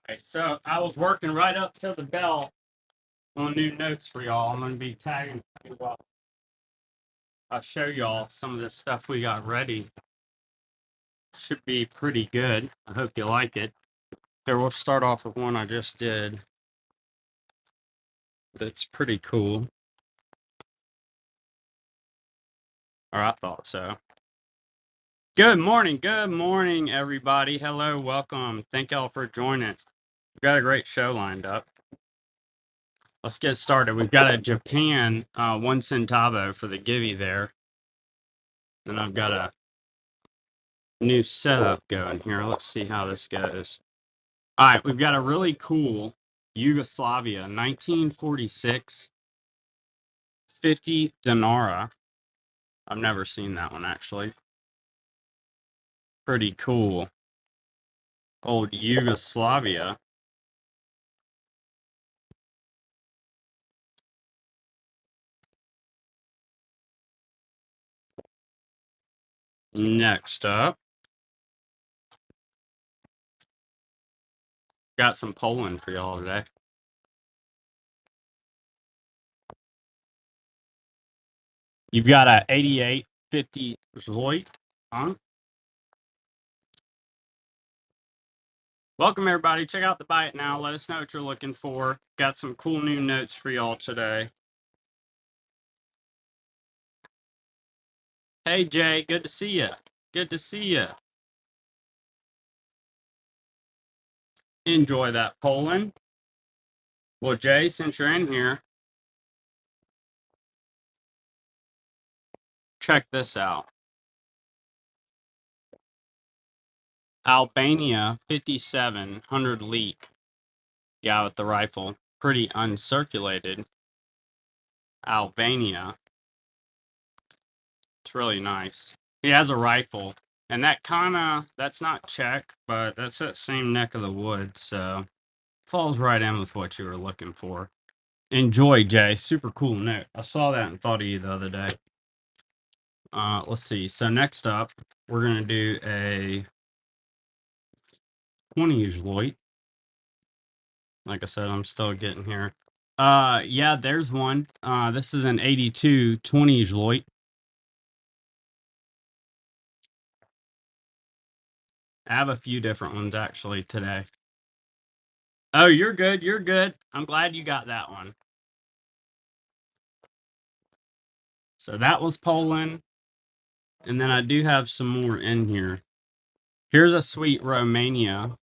Right, so I was working right up to the bell on new notes for y'all. I'm going to be tagging. I'll show y'all some of the stuff we got ready. Should be pretty good. I hope you like it. Here, we'll start off with one I just did. That's pretty cool. Or I thought so. Good morning, everybody. Hello, welcome. Thank y'all for joining. We've got a great show lined up. Let's get started. We've got a Japan 1 centavo for the Givey there. And I've got a new setup going here. Let's see how this goes. All right, we've got a really cool Yugoslavia 1946 50 dinara. I've never seen that one actually. Pretty cool. Old Yugoslavia. Next up, got some Poland for y'all today. You've got a 8850 Zloit on. Welcome everybody. Check out the Buy It Now. Let us know what you're looking for. Got some cool new notes for y'all today. Hey Jay, good to see you. Good to see you. Enjoy that Poland. Well, Jay, since you're in here, check this out. Albania 5700 leak. Guy with the rifle. Pretty uncirculated. Albania. It's really nice. He has a rifle. And that's not Czech, but that's that same neck of the woods. So falls right in with what you were looking for. Enjoy, Jay. Super cool note. I saw that and thought of you the other day. Let's see. So next up, we're going to do a 20 Zloit. Like I said, I'm still getting here. Yeah, there's one. This is an 82 20 Zloit. I have a few different ones actually today. Oh, you're good. You're good. I'm glad you got that one. So that was Poland. And then I do have some more in here. Here's a sweet Romania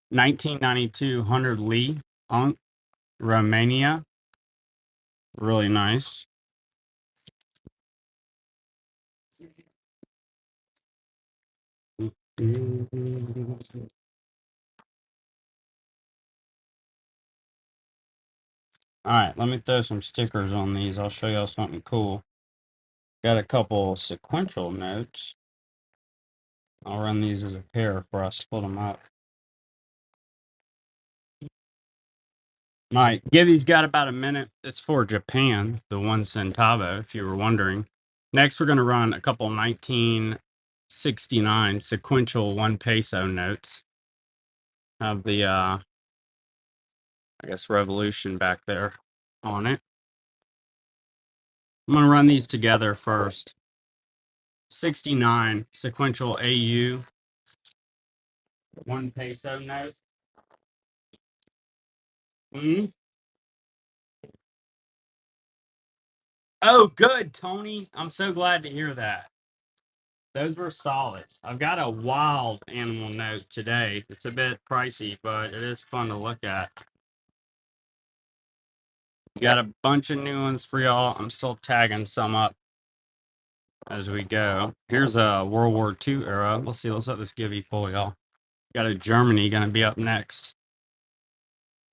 1992 100 Lee Unk Romania. Really nice. All right, let me throw some stickers on these. I'll show y'all something cool. Got a couple sequential notes. I'll run these as a pair before I split them up. My Givey's got about a minute. It's for Japan, the 1 centavo, if you were wondering. Next, we're going to run a couple 1969 sequential 1 peso notes. Have the, I guess, revolution back there on it. I'm going to run these together first. 69 sequential AU 1 peso note. Mm-hmm. Oh, good, Tony. I'm so glad to hear that. Those were solid. I've got a wild animal note today. It's a bit pricey, but it is fun to look at. Got a bunch of new ones for y'all. I'm still tagging some up as we go. Here's a World War II era. Let's see. Let's let this Givey pull, y'all. Got a Germany going to be up next.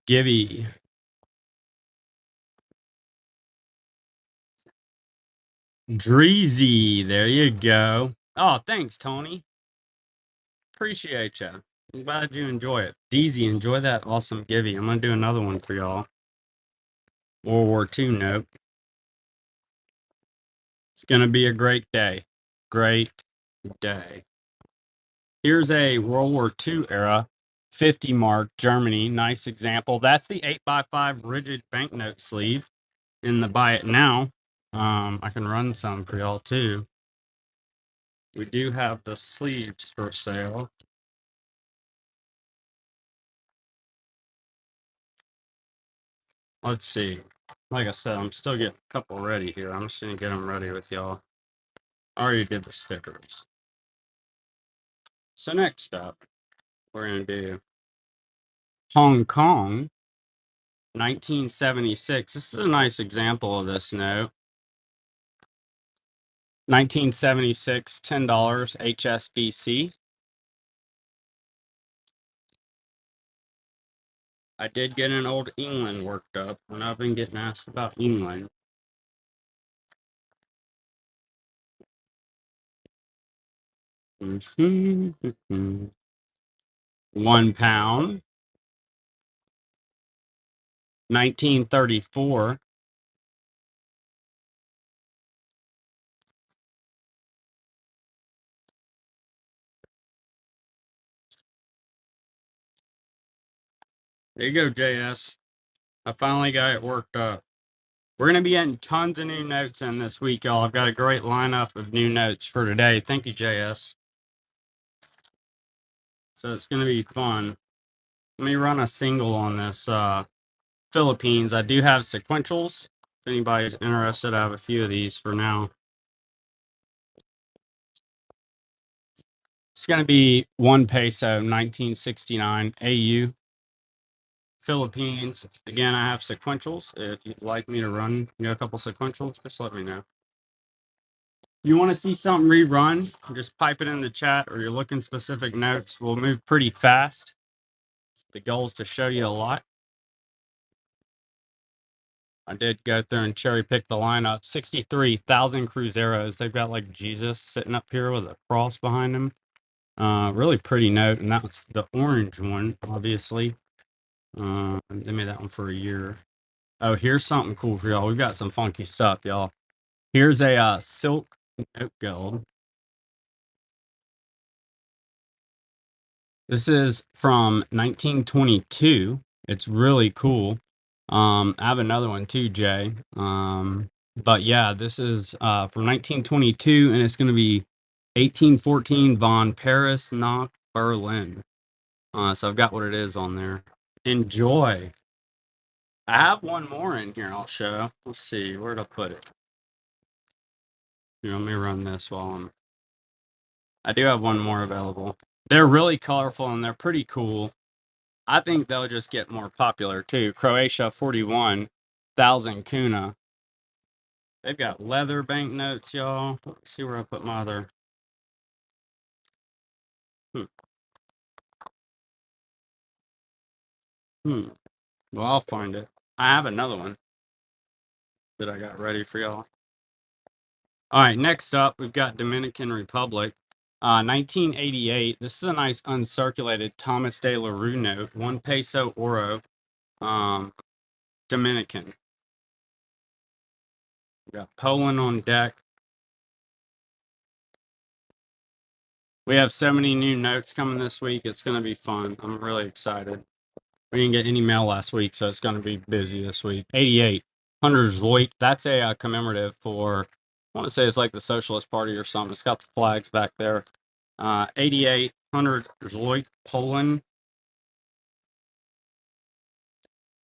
Givey. Dreezy. There you go. Oh, thanks, Tony. Appreciate you. I'm glad you enjoy it. Deezy, enjoy that awesome Givey. I'm going to do another one for y'all. World War II note. It's going to be a great day. Great day. Here's a World War II era 50 mark, Germany. Nice example. That's the 8x5 rigid banknote sleeve in the buy it now. I can run some for y'all too. We do have the sleeves for sale. Let's see. Like I said, I'm still getting a couple ready here. I'm just going to get them ready with y'all. I already did the stickers. So next up, we're going to do Hong Kong, 1976. This is a nice example of this note. 1976, $10 HSBC. I did get an old England worked up when I've been getting asked about England. £1, 1934. There you go, JS. I finally got it worked up. We're going to be getting tons of new notes in this week, y'all. I've got a great lineup of new notes for today. Thank you, JS. So it's going to be fun. Let me run a single on this Philippines. I do have sequentials. If anybody's interested, I have a few of these for now. It's going to be 1 peso, 1969 AU. Philippines. Again, I have sequentials. If you'd like me to run a couple sequentials, just let me know. If you want to see something rerun, just pipe it in the chat, or you're looking specific notes. We'll move pretty fast. The goal is to show you a lot. I did go through and cherry pick the lineup. 63,000 Cruzeros. They've got like Jesus sitting up here with a cross behind him. Really pretty note, and that's the orange one, obviously. They made that one for a year. Oh, here's something cool for y'all. We've got some funky stuff, y'all. Here's a silk note gold. This is from 1922. It's really cool. I have another one too, Jay. But yeah, this is from 1922, and it's going to be 1814 von Paris nach Berlin. So I've got what it is on there. Enjoy. I have one more in here I'll show. Let's see, where'd I put it? Here, let me run this while I do have one more available. They're really colorful and they're pretty cool. I think they'll just get more popular too. Croatia 41,000 kuna. They've got leather banknotes, y'all. Let's see where I put my other. Hmm. Well, I'll find it. I have another one that I got ready for y'all. All right, next up, we've got Dominican Republic. 1988. This is a nice uncirculated Thomas de la Rue note, 1 peso oro, Dominican. We got Poland on deck. We have so many new notes coming this week. It's going to be fun. I'm really excited. We didn't get any mail last week, so it's going to be busy this week. 88. 100 Zloit. That's a commemorative for, I want to say it's like the Socialist Party or something. It's got the flags back there. 88. 100 Zloit, Poland.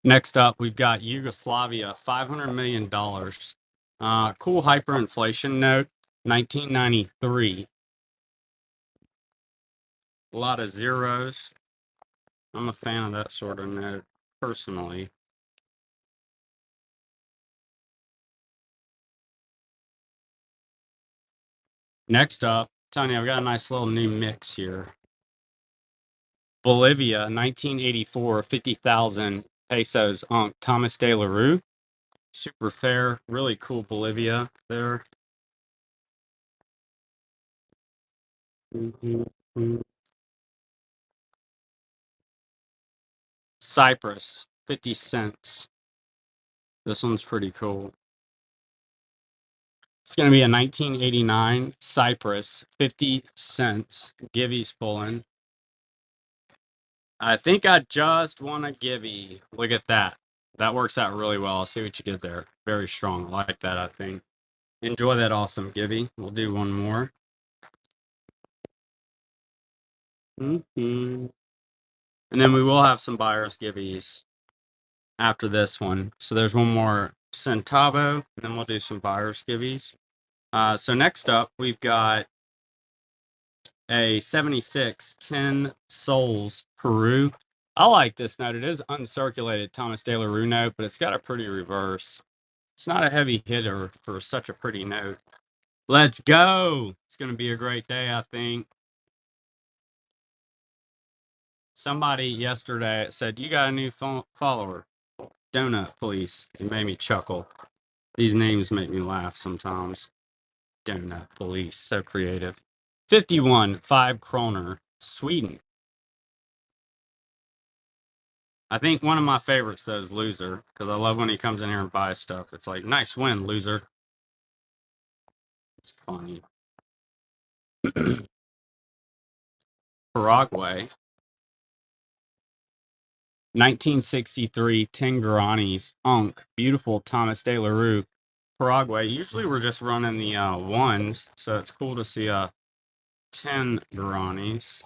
Next up, we've got Yugoslavia, $500 million. Cool hyperinflation note, 1993. A lot of zeros. I'm a fan of that sort of note, personally. Next up, Tony, I've got a nice little new mix here. Bolivia, 1984, 50,000 pesos on Thomas de la Rue. Super fair, really cool Bolivia there. Cyprus, 50 cents. This one's pretty cool. It's going to be a 1989 Cyprus, 50 cents. Givey's pulling. I think I just won a givey. Look at that. That works out really well. I'll see what you did there. Very strong. I like that, I think. Enjoy that awesome givey. We'll do one more. And then we will have some buyer's givvies after this one. So there's one more centavo, and then we'll do some buyer's givvies. So next up, we've got a 76 10 Souls Peru. I like this note. It is uncirculated Thomas De La Rue note, but it's got a pretty reverse. It's not a heavy hitter for such a pretty note. Let's go. It's going to be a great day, I think. Somebody yesterday said, "You got a new follower, Donut Police." It made me chuckle. These names make me laugh sometimes. Donut Police, so creative. 51 5 kroner, Sweden. I think one of my favorites, though, is Loser, because I love when he comes in here and buys stuff. It's like, nice win, Loser. It's funny. Paraguay. 1963, 10 Guaranis, Unk, beautiful Thomas De La Rue, Paraguay. Usually we're just running the ones, so it's cool to see 10 Guaranis.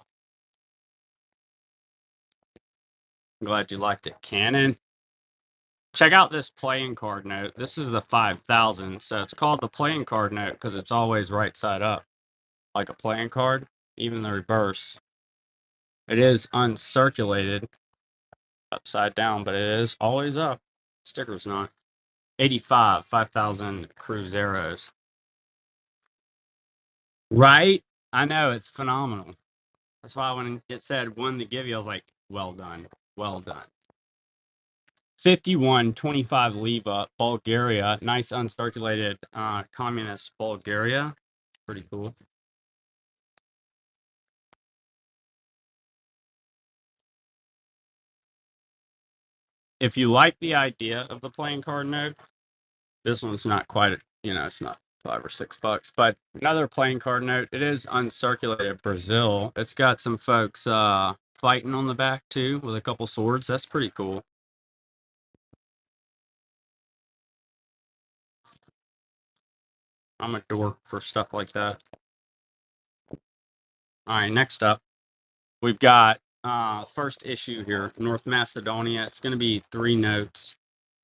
I'm glad you liked it, Cannon. Check out this playing card note. This is the 5,000, so it's called the playing card note because it's always right side up, like a playing card, even the reverse. It is uncirculated, upside down, but it is always up. Sticker's not. 85, 5,000 Cruzeros. Right? I know, it's phenomenal. That's why when it said won the give you, I was like, well done. Well done. 51, 25 Leva, Bulgaria. Nice uncirculated communist Bulgaria. Pretty cool. If you like the idea of the playing card note, this one's not quite, it's not $5 or $6, but another playing card note. It is uncirculated Brazil. It's got some folks fighting on the back too with a couple swords. That's pretty cool. I'm a dork for stuff like that. All right, next up, we've got first issue here, North Macedonia. It's going to be 3 notes,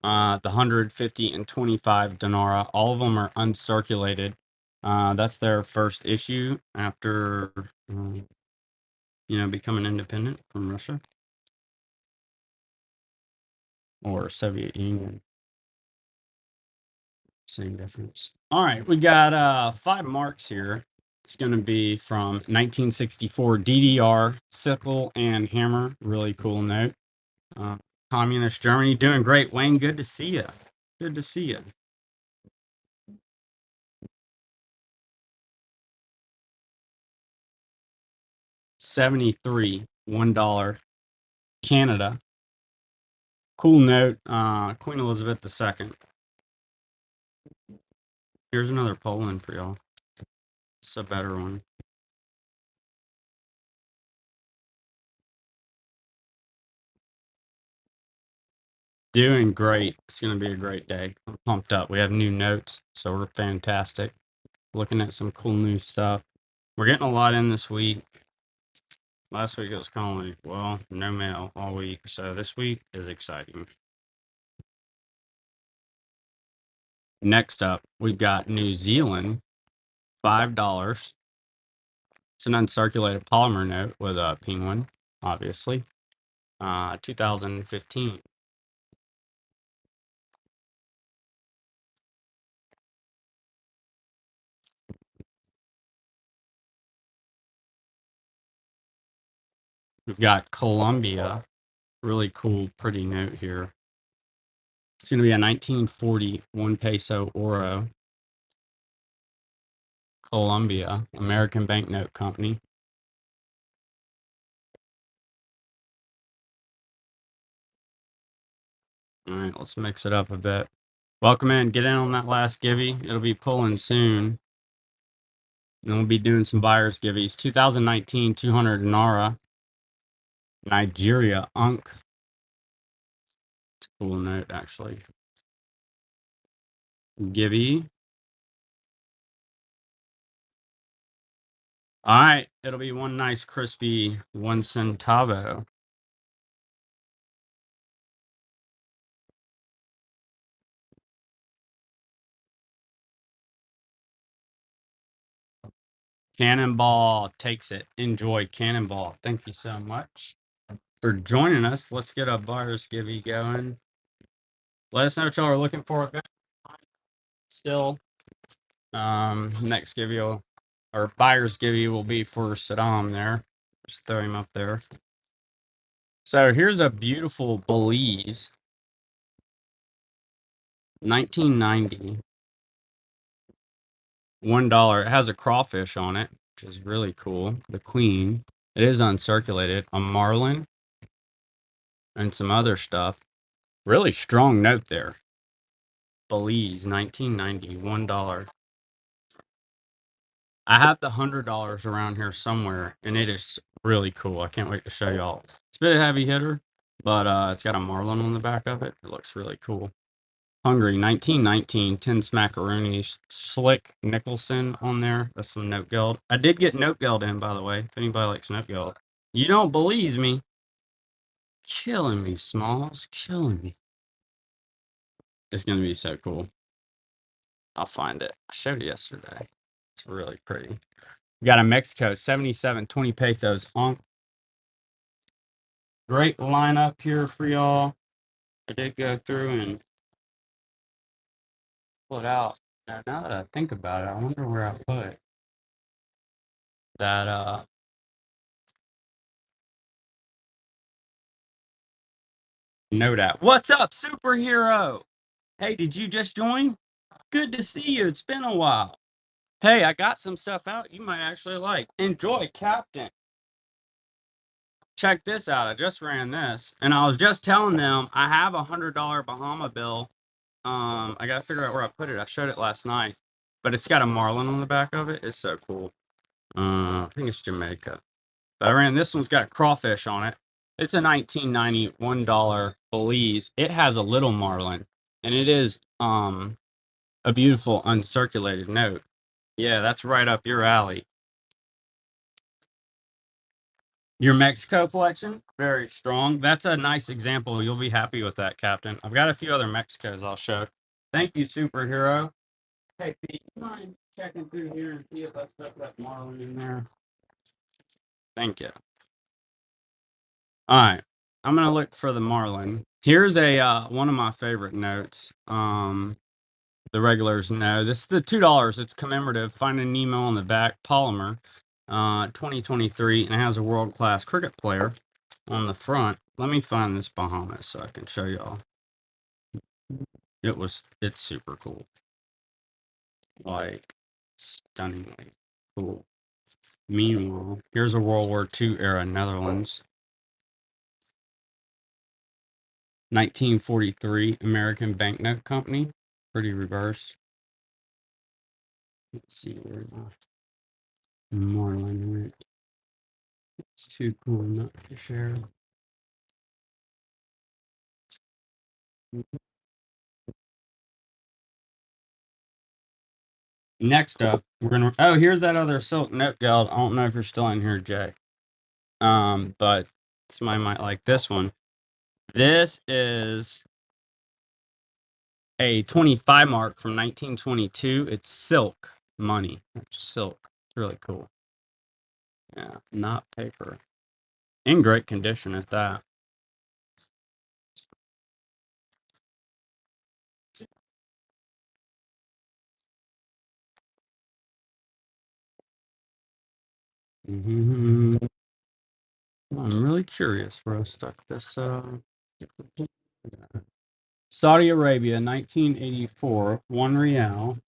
the 150 and 25 dinara. All of them are uncirculated. That's their first issue after, becoming independent from Russia or Soviet Union. Same difference. All right, we got 5 marks here. It's going to be from 1964 DDR, sickle and hammer. Really cool note. Communist Germany doing great. Wayne, good to see you. Good to see you. $73, $1. Canada. Cool note. Queen Elizabeth II. Here's another Poland for y'all. It's a better one. Doing great. It's going to be a great day. I'm pumped up. We have new notes, so we're fantastic. Looking at some cool new stuff. We're getting a lot in this week. Last week it was kind of like, well, no mail all week. So this week is exciting. Next up, we've got New Zealand, $5. It's an uncirculated polymer note with a penguin, obviously. 2015. We've got Colombia. Really cool, pretty note here. It's going to be a 1940 1 peso oro. Colombia, American Banknote Company. All right, let's mix it up a bit. Welcome in. Get in on that last givey. It'll be pulling soon. And we'll be doing some buyer's givvies. 2019, 200 Nara. Nigeria, Unk. It's a cool note, actually. Gibby. All right, it'll be one nice crispy 1 centavo. Cannonball takes it. Enjoy Cannonball. Thank you so much for joining us. Let's get a buyer's givey going. Let us know what y'all are looking for. Still, next givey or buyer's givey will be for Saddam there. Just throw him up there. So here's a beautiful Belize, 1990, $1. It has a crawfish on it, which is really cool. The queen. It is uncirculated. A marlin and some other stuff. Really strong note there. Belize, 1990, $1. I have the $100 around here somewhere, and it is really cool. I can't wait to show y'all. It's a bit of a heavy hitter, but it's got a marlin on the back of it. It looks really cool. Hungary, 1919, 10 smackaroonies, Slick Nicholson on there. That's some note geld. I did get note geld in, by the way, if anybody likes note geld. You don't believe me. Killing me, Smalls. Killing me. It's going to be so cool. I'll find it. I showed it yesterday. It's really pretty. We got a Mexico, 77, 20 pesos. Great lineup here for y'all. I did go through and pull it out. Now that I think about it, I wonder where I put that note at. What's up, superhero? Hey, did you just join? Good to see you. It's been a while. Hey, I got some stuff out you might actually like. Enjoy, Captain. Check this out. I just ran this, and I was just telling them I have a $100 Bahama bill. I gotta figure out where I put it. I showed it last night, but it's got a marlin on the back of it. It's so cool. I think it's Jamaica. But I ran this one's got a crawfish on it. It's a 1990 $1 Belize. It has a little marlin, and it is a beautiful uncirculated note. Yeah, that's right up your alley. Your Mexico collection, very strong. That's a nice example. You'll be happy with that, Captain. I've got a few other Mexicos I'll show. Thank you, superhero. Hey, Pete, you mind checking through here and see if I stuck that marlin in there? Thank you. All right, I'm gonna look for the marlin. Here's a one of my favorite notes. The regulars know this is the $2. It's commemorative. Finding Nemo on the back, polymer, 2023, and it has a world-class cricket player on the front. Let me find this Bahamas so I can show y'all. It's super cool, like stunningly cool. Meanwhile, here's a World War II era Netherlands. 1943 American Banknote Company. Pretty reverse. Let's see where the marlin went. It's too cool not to share. Next up, we're gonna. Oh, here's that other silk note geld. I don't know if you're still in here, Jay. But somebody might like this one. This is a 25 mark from 1922. It's silk money. Silk. It's really cool. Yeah, not paper. In great condition at that. I'm really curious where I stuck this. Saudi Arabia, 1984, 1 real.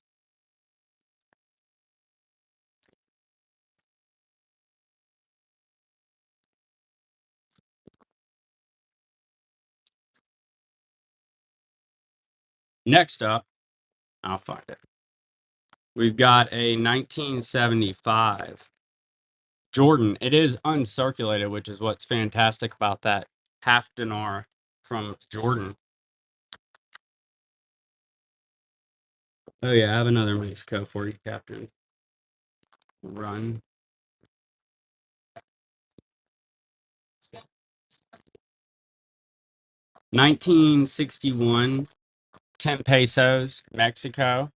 Next up, I'll find it. We've got a 1975 Jordan. It is uncirculated, which is what's fantastic about that half dinar from Jordan. Oh yeah, I have another Mexico for you, Captain. Run. 1961, 10 pesos, Mexico.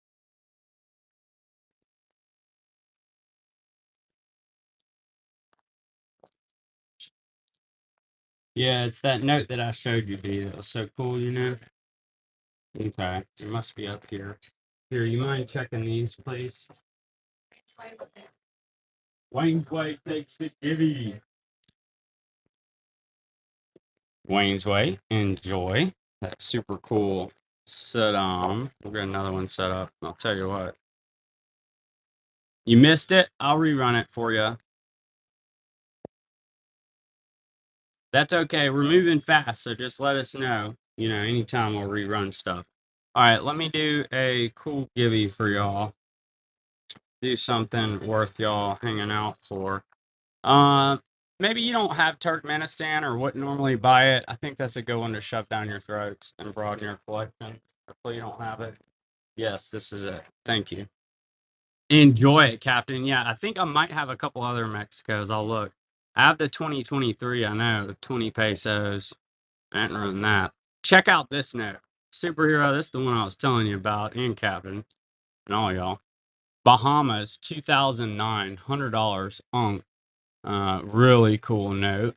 Yeah, it's that note that I showed you, B. That was so cool, you know? Okay, it must be up here. Here, you mind checking these, please? Wayne's Way takes the divvy. Wayne's Way, enjoy. That's super cool. Set on. We'll get another one set up. I'll tell you what. You missed it? I'll rerun it for you. That's okay. We're moving fast, so just let us know. You know, anytime we'll rerun stuff. All right, let me do a cool givey for y'all. Do something worth y'all hanging out for. Uh, Maybe you don't have Turkmenistan or wouldn't normally buy it. I think that's a good one to shove down your throats and broaden your collection. Hopefully you don't have it. Yes, this is it. Thank you. Enjoy it, Captain. Yeah, I think I might have a couple other Mexicos. I'll look. I have the 2023, I know, 20 pesos. I hadn't run that. Check out this note. Superhero, this is the one I was telling you about, and Captain, and all y'all. Bahamas, 2009, $100. Really cool note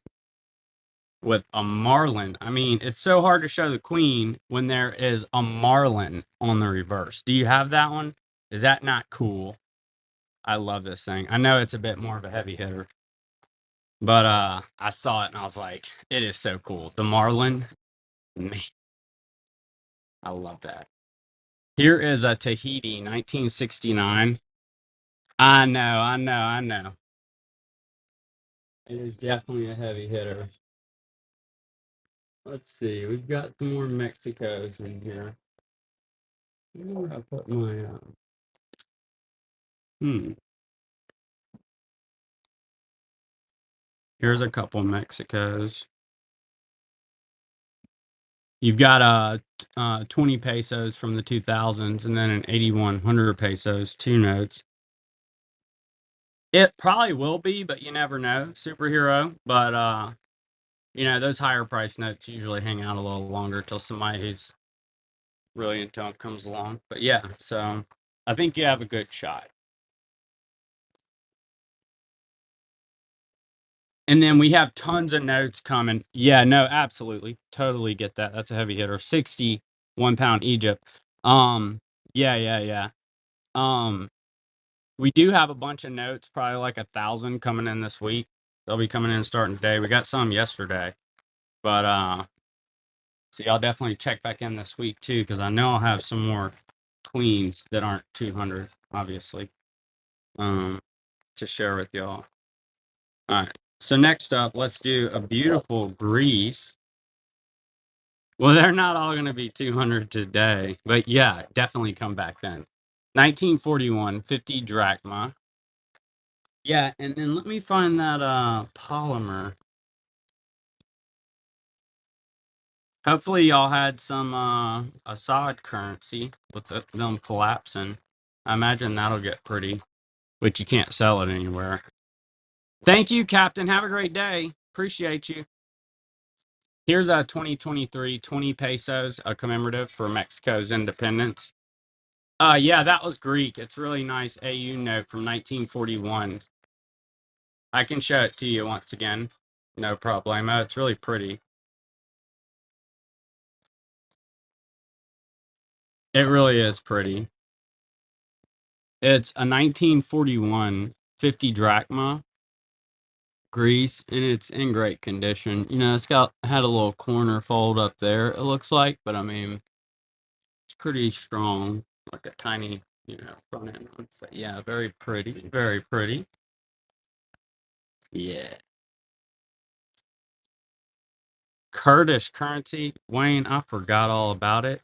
with a marlin. I mean, it's so hard to show the queen when there is a marlin on the reverse. Do you have that one? Is that not cool? I love this thing. I know it's a bit more of a heavy hitter, but I saw it and I was like, it is so cool. The marlin, man, I love that. Here is a Tahiti, 1969. I know, I know, I know. It is definitely a heavy hitter. Let's see. We've got some more Mexicos in here. Where did I put my hmm. Here's a couple Mexicos. You've got 20 pesos from the 2000s and then an 8100 pesos, two notes. It probably will be, but you never know. Superhero, but you know, those higher price notes usually hang out a little longer till somebody who's really into them comes along. But yeah, so I think you have a good shot. And then we have tons of notes coming. Yeah, no, absolutely. Totally get that. That's a heavy hitter. 61 pound Egypt. Yeah, yeah, yeah. Um, we do have a bunch of notes, probably like 1,000 coming in this week. They'll be coming in starting today. We got some yesterday. But so y'all definitely check back in this week too, because I know I'll have some more queens that aren't 200, obviously, to share with y'all. All right. So next up, let's do a beautiful Greece. Well, they're not all going to be 200 today, but yeah, definitely come back then. 1941, 50 drachma. Yeah, and then let me find that polymer. Hopefully y'all had some Assad currency with them collapsing. I imagine that'll get pretty, but you can't sell it anywhere. Thank you, Captain. Have a great day. Appreciate you. Here's a 2023 20 pesos, a commemorative for Mexico's independence. Yeah, that was Greek. It's really nice AU note from 1941. I can show it to you once again. No problemo. It's really pretty. It really is pretty. It's a 1941 50 drachma Greece, and it's in great condition. You know, it's had a little corner fold up there, it looks like, but I mean, it's pretty strong, like a tiny, you know, front end. But yeah, very pretty, very pretty. Yeah. Kurdish currency, Wayne, I forgot all about it.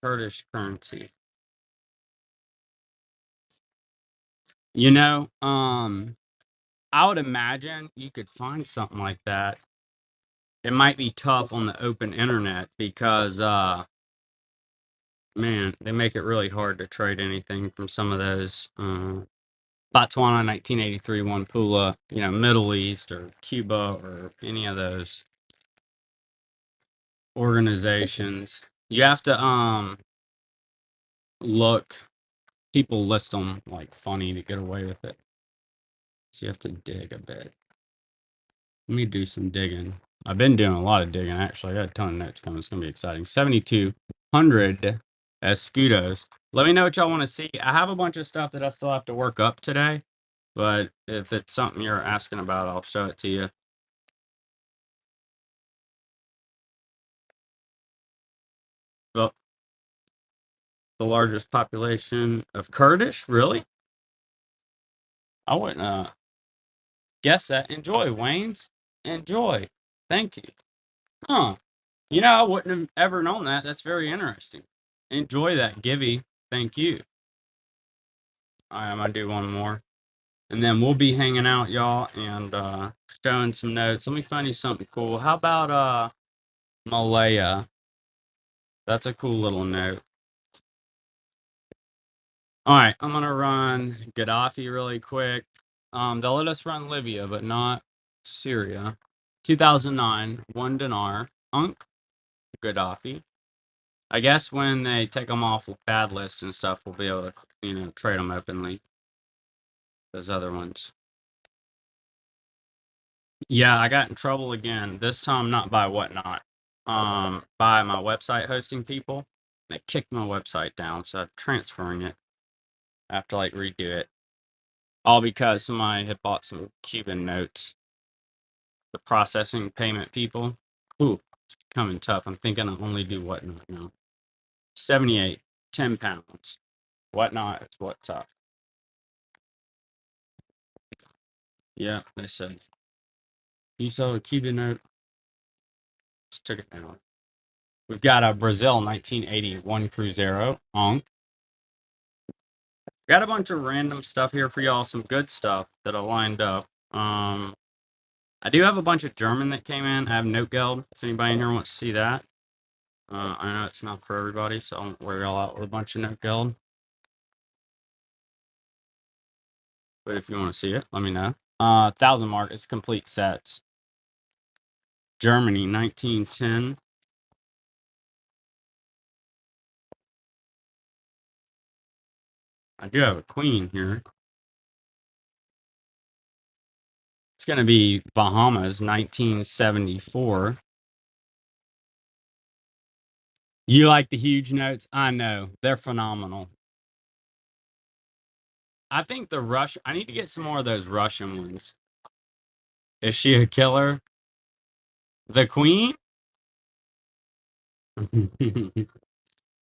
Kurdish currency. You know, I would imagine you could find something like that. It might be tough on the open internet because man, they make it really hard to trade anything from some of those Botswana 1983 one Pula, Middle East or Cuba or any of those organizations. You have to look people list them like funny to get away with it. So you have to dig a bit. Let me do some digging. I've been doing a lot of digging actually. I got a ton of notes coming. It's gonna be exciting. 7,200 escudos. Let me know what y'all want to see. I have a bunch of stuff that I still have to work up today, but if it's something you're asking about, I'll show it to you. The, the largest population of Kurdish, really? I wouldn't guess that. Enjoy, Waynes. Enjoy. Thank you. Huh. I wouldn't have ever known that. That's very interesting. Enjoy that, Gibby. Thank you. All right, I'm gonna do one more. And then we'll be hanging out, y'all, and showing some notes. Let me find you something cool. How about Malaya? That's a cool little note. All right, I'm gonna run Gaddafi really quick. They'll let us run Libya, but not Syria. 2009, 1 dinar. Unk Gaddafi. I guess when they take them off bad lists and stuff, we'll be able to, trade them openly. Those other ones. Yeah, I got in trouble again. This time, not by Whatnot, by my website hosting people. They kicked my website down, so I'm transferring it. I have to like redo it. All because somebody had bought some Cuban notes. The processing payment people. Ooh, it's becoming tough. I'm thinking I'll only do Whatnot now. 78, 10 pounds. Whatnot is what's up. Yeah, they said. You saw a Cuban note. Just took it down. We've got a Brazil 1981 Cruzeiro. Got a bunch of random stuff here for y'all. Some good stuff that I lined up. I do have a bunch of German that came in. I have Note Geld. If anybody in here wants to see that. I know it's not for everybody, so I won't wear y'all out with a bunch of Note Geld. But if you want to see it, let me know. 1,000 mark. It's complete sets. Germany 1910. I do have a queen here. It's going to be Bahamas 1974. You like the huge notes? I know. They're phenomenal. I think I need to get some more of those Russian ones. Is she a killer? The queen?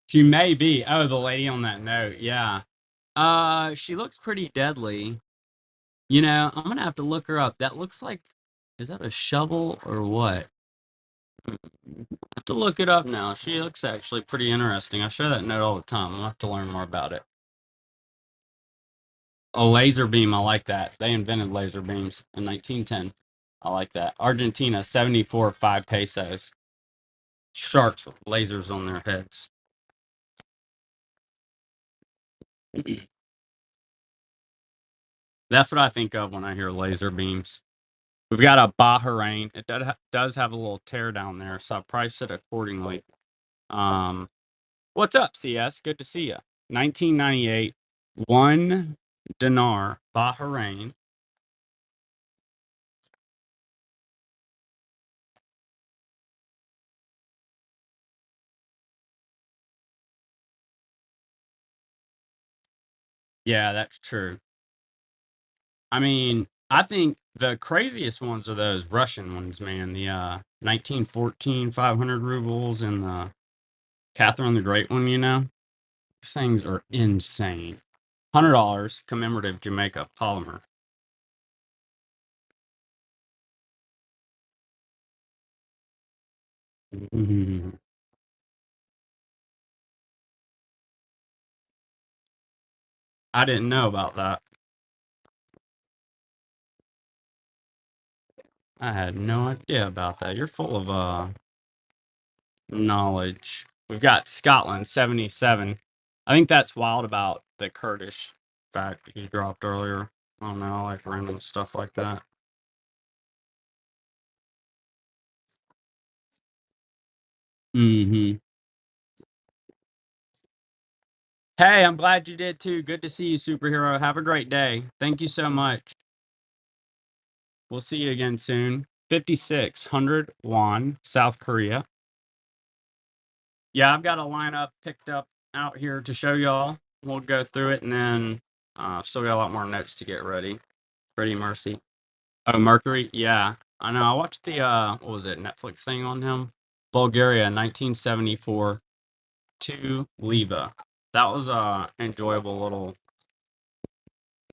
She may be. Oh, the lady on that note. Yeah. She looks pretty deadly. I'm gonna have to look her up. That looks like, is that a shovel or what? I have to look it up now. She looks actually pretty interesting. I show that note all the time. I'll have to learn more about it. A laser beam. I like that. They invented laser beams in 1910. I like that. Argentina, 74, 5 pesos. Sharks with lasers on their heads. That's what I think of when I hear laser beams. We've got a Bahrain. It does have a little tear down there, so I priced it accordingly. Um, what's up, CS? Good to see you. 1998, 1 dinar, Bahrain. Yeah, that's true. I mean, I think the craziest ones are those Russian ones, man. The 1914 500 rubles and the Catherine the Great one. These things are insane. $100 commemorative Jamaica polymer. I didn't know about that. I had no idea about that. You're full of knowledge. We've got Scotland, 77. I think that's wild about the Kurdish fact that you dropped earlier. I don't know, I like random stuff like that. Hmm. Hey, I'm glad you did too. Good to see you, superhero. Have a great day. Thank you so much. We'll see you again soon. 5,600 won, South Korea. Yeah, I've got a lineup picked up out here to show y'all. We'll go through it and then still got a lot more notes to get ready. Freddie Mercy. Oh, Mercury? Yeah. I know. I watched the what was it, Netflix thing on him? Bulgaria, 1974 to Leva. That was a enjoyable little,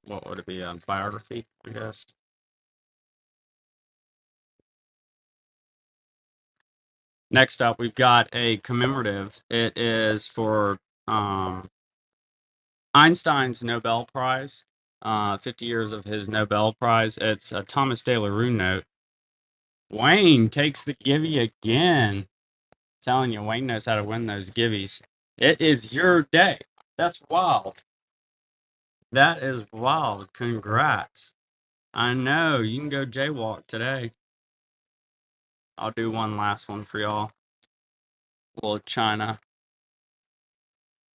what would it be, a biography, I guess. Next up, we've got a commemorative. It is for um, Einstein's Nobel Prize, 50 years of his Nobel Prize. It's a Thomas De La Rue note. Wayne takes the givey again. Telling you, Wayne knows how to win those givvies. It is your day. That's wild. That is wild. Congrats. I know. You can go jaywalk today. I'll do one last one for y'all. A little China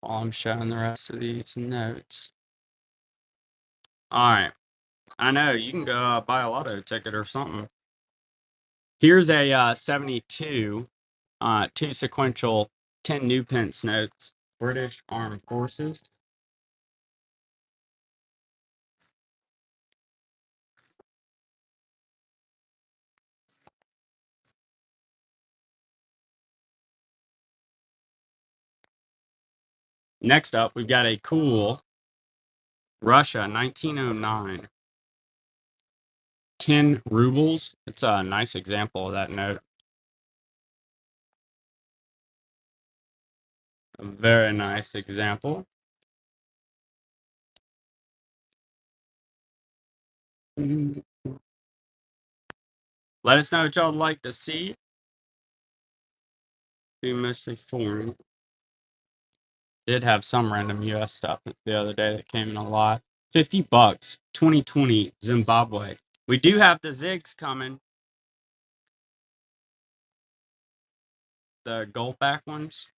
while I'm showing the rest of these notes. All right. I know. You can go buy a lotto ticket or something. Here's a 72, two sequential 10 new pence notes. British Armed Forces. Next up, we've got a cool Russia, 1909. 10 rubles. It's a nice example of that note. A very nice example. Let us know what y'all would like to see. Be mostly foreign. Did have some random US stuff the other day that came in a lot. $50, 2020 Zimbabwe. We do have the zigs coming. The gold back ones.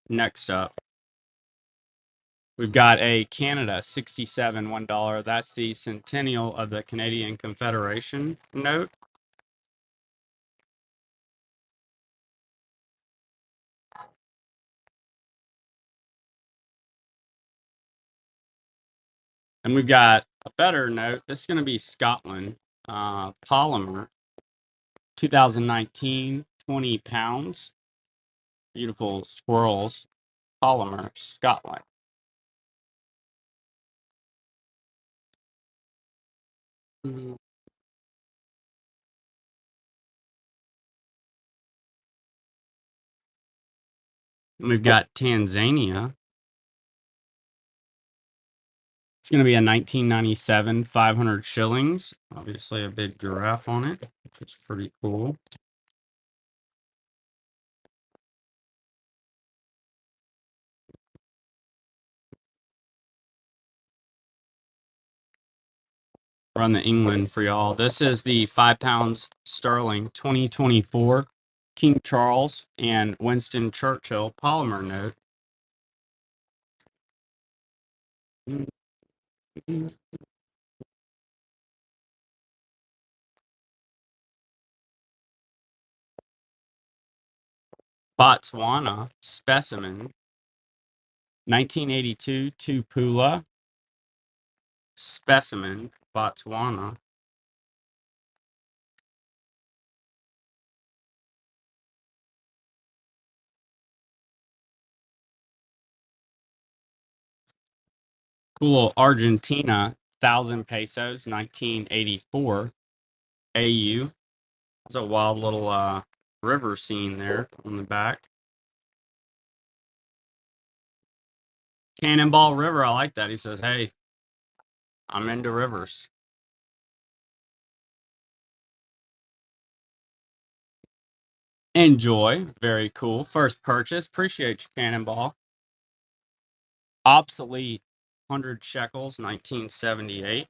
Next up, we've got a Canada 67 $1. That's the centennial of the Canadian Confederation note. And we've got a better note. This is going to be Scotland. Polymer, 2019, 20 pounds. Beautiful squirrels. Polymer, Scotland. And we've got Tanzania. It's going to be a 1997, 500 shillings. Obviously, a big giraffe on it, which is pretty cool. Run the England for y'all. This is the 5 pounds sterling 2024 King Charles and Winston Churchill polymer note. Botswana specimen 1982 Tupula specimen Botswana. Cool Argentina 1,000 pesos 1984 AU. There's a wild little river scene there on the back. Cannonball River, I like that. He says, hey, I'm into rivers. Enjoy. Very cool. First purchase. Appreciate you, Cannonball. Obsolete. 100 shekels, 1978.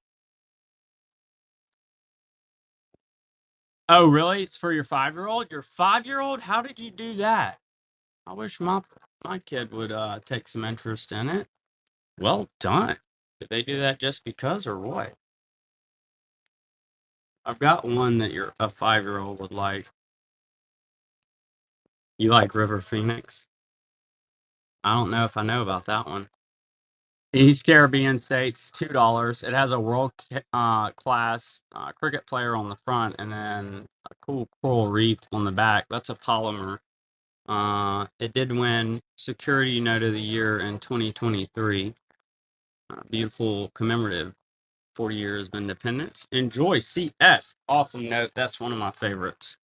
Oh, really? It's for your 5-year-old? Your 5-year-old? How did you do that? I wish my kid would take some interest in it. Well done. Did they do that just because or what? I've got one that a 5-year-old would like. You like River Phoenix? I don't know if I know about that one. East Caribbean States, $2. It has a world class cricket player on the front and then a cool coral reef on the back. That's a polymer. It did win Security Note of the Year in 2023. Beautiful commemorative 40 years of independence. Enjoy CS. Awesome note. That's one of my favorites.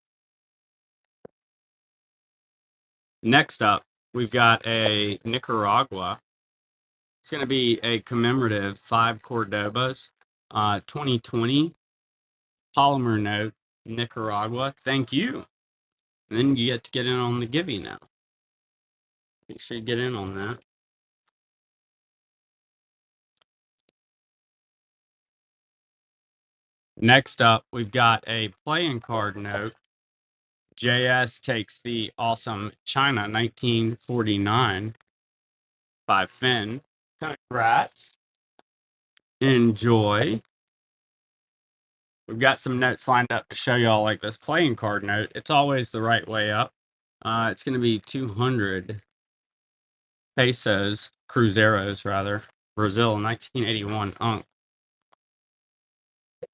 Next up, we've got a Nicaragua. It's going to be a commemorative 5 Cordobas, 2020 polymer note, Nicaragua. Thank you. And then you get to get in on the giving now. Make sure you get in on that. Next up, we've got a playing card note. JS takes the awesome China 1949 by Finn. Congrats. Enjoy. We've got some notes lined up to show y'all like this playing card note. It's always the right way up. It's going to be 200 pesos, Cruzeiros rather. Brazil, 1981 Unk.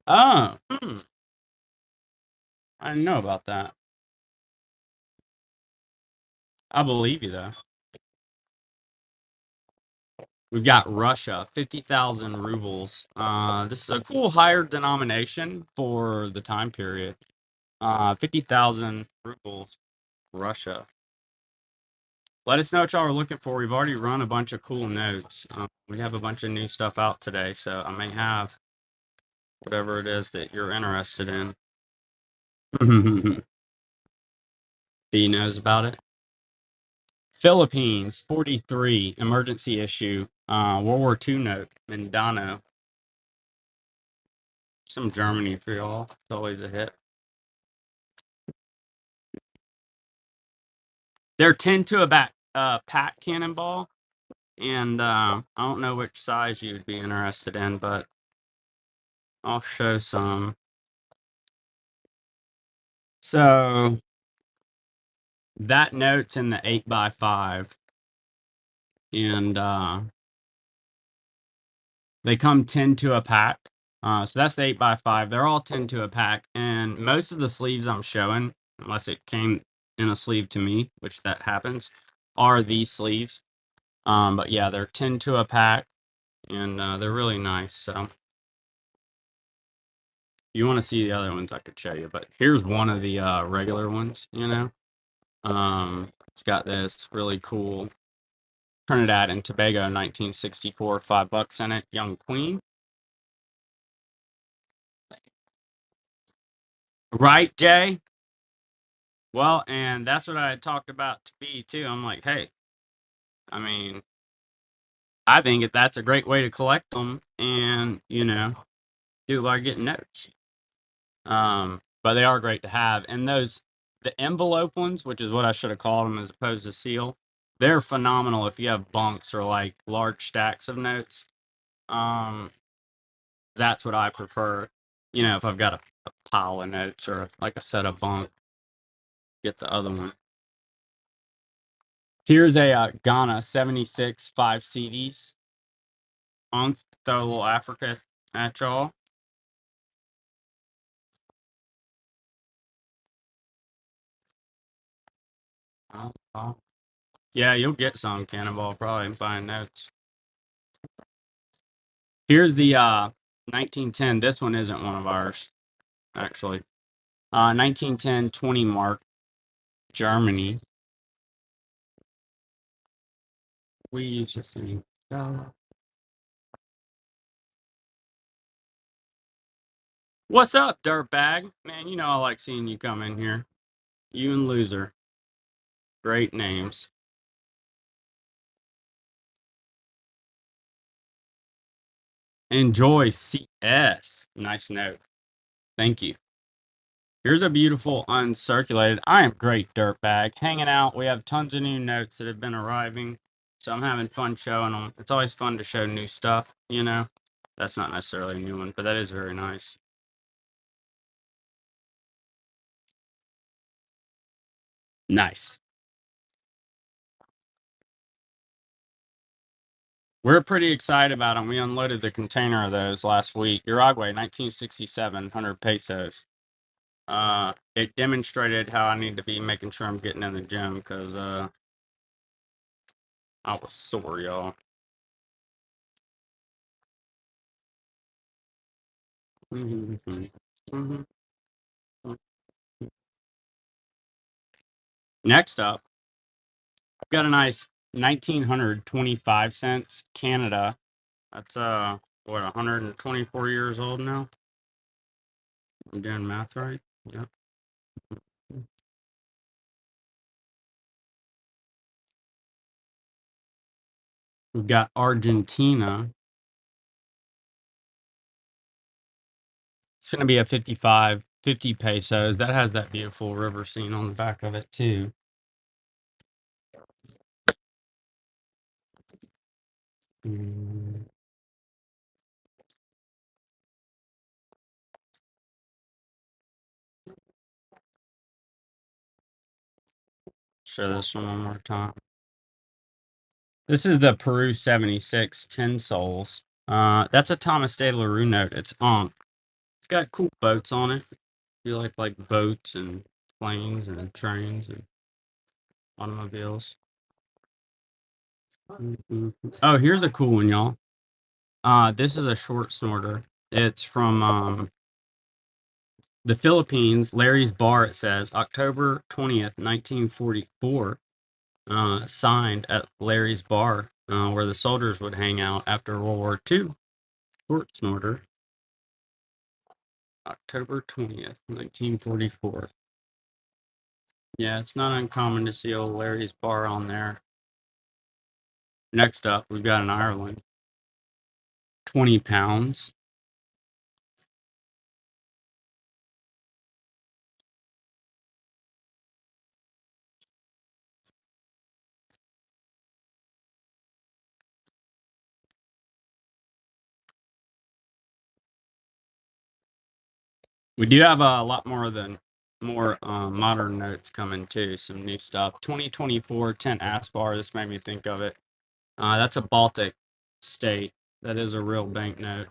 Oh, I didn't know about that. I believe you though. We've got Russia, 50,000 rubles. This is a cool higher denomination for the time period. 50,000 rubles, Russia. Let us know what y'all are looking for. We've already run a bunch of cool notes. We have a bunch of new stuff out today, so I may have whatever it is that you're interested in. B knows about it. Philippines, 43, emergency issue. World War II note, Mindano. Some Germany for y'all. It's always a hit. They're 10 to a pack cannonball. And I don't know which size you'd be interested in, but I'll show some. So that note's in the 8x5. And they come 10 to a pack. So that's the 8x5. They're all 10 to a pack. And most of the sleeves I'm showing, unless it came in a sleeve to me, which that happens, are these sleeves. But yeah, they're 10 to a pack. And they're really nice. So if you want to see the other ones, I could show you. But here's one of the regular ones, you know. It's got this really cool Trinidad and Tobago 1964, $5 in it, Young Queen. Right, Jay? Well, and that's what I had talked about to be too. I'm like, hey, I mean, I think that's a great way to collect them and, you know, do by getting notes. But they are great to have. And the envelope ones, which is what I should have called them as opposed to seal, they're phenomenal if you have bunks or like large stacks of notes. That's what I prefer. You know, if I've got a pile of notes or like a set of bunk, get the other one. Here's a Ghana 76 5 CDs. Throw a little Africa at y'all. Yeah, you'll get some Cannonball probably buying notes. Here's the 1910. This one isn't one of ours, actually. 1910 20 mark, Germany. We used to see. What's up, dirtbag? Man, you know I like seeing you come in here. You and Loser. Great names. Enjoy CS. Nice note. Thank you. Here's a beautiful uncirculated. I am great, dirtbag. Hanging out. We have tons of new notes that have been arriving. So I'm having fun showing them. It's always fun to show new stuff, you know? That's not necessarily a new one, but that is very nice. Nice. We're pretty excited about them. We unloaded the container of those last week. Uruguay, 1967, 100 pesos. It demonstrated how I need to be making sure I'm getting in the gym because I was sore, y'all. Next up, I've got a nice 1925 cents Canada. That's what 124 years old now. I'm doing math right. Yep. We've got Argentina. It's going to be a 55, 50 pesos. That has that beautiful river scene on the back of it, too. Show this one more time. This is the Peru 76 10 sols. That's a Thomas de la Rue note. It's It's got cool boats on it. You like boats and planes and trains and automobiles. Oh, here's a cool one, y'all. This is a short snorter. It's from the Philippines. Larry's Bar, it says, October 20th, 1944. Signed at Larry's Bar, where the soldiers would hang out after World War II. Short snorter. October 20th, 1944. Yeah, it's not uncommon to see old Larry's Bar on there. Next up, we've got an Ireland. 20 pounds. We do have a lot more modern notes coming too. Some new stuff. 2024 10 Aspar. This made me think of it. That's a Baltic state. That is a real banknote.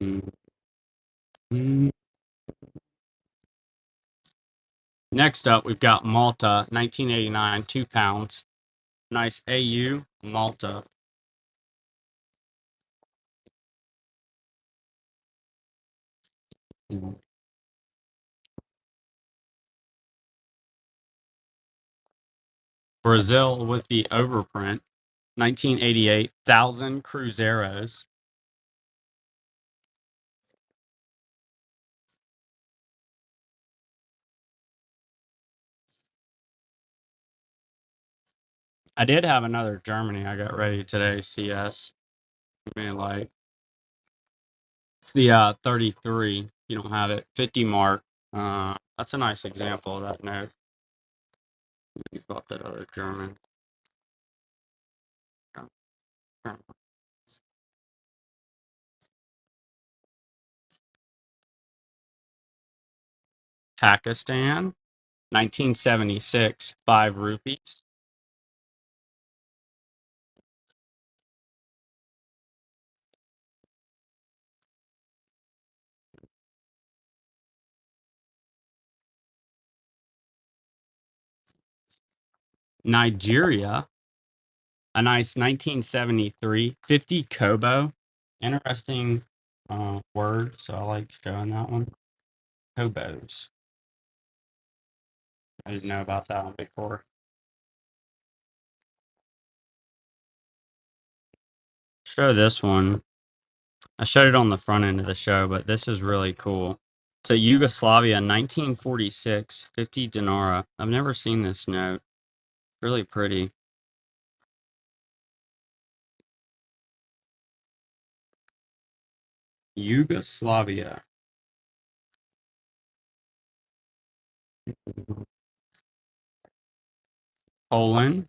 Mm. Next up, we've got Malta, 1989, 2 pounds. Nice AU, Malta. Brazil with the overprint, 1988, 1,000 Cruzeiros. I did have another Germany I got ready today, CS. Like, it's the 33. You don't have it. 50 mark. That's a nice example of that note. You thought that other German. Pakistan, 1976, 5 rupees. Nigeria, a nice 1973, 50 Kobo. Interesting word, so I like showing that one. Kobos. I didn't know about that one before. show this one. I showed it on the front end of the show, but this is really cool. It's a Yugoslavia 1946 50 dinara. I've never seen this note. Really pretty. Yugoslavia. Poland.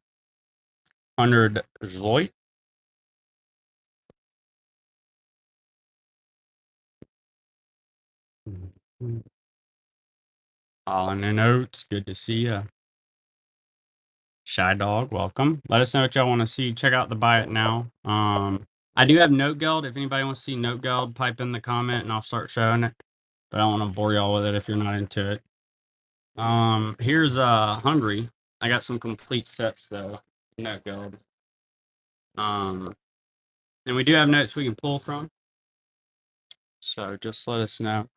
100 zloty. Holland and Oats. Good to see ya. Shy Dog, welcome. Let us know what y'all want to see. Check out the buy it now. I do have Note Geld. If anybody wants to see Note Geld, pipe in the comment and I'll start showing it. But I don't want to bore y'all with it if you're not into it. Here's Hungary. I got some complete sets though. Note Geld. And we do have notes we can pull from. So just let us know.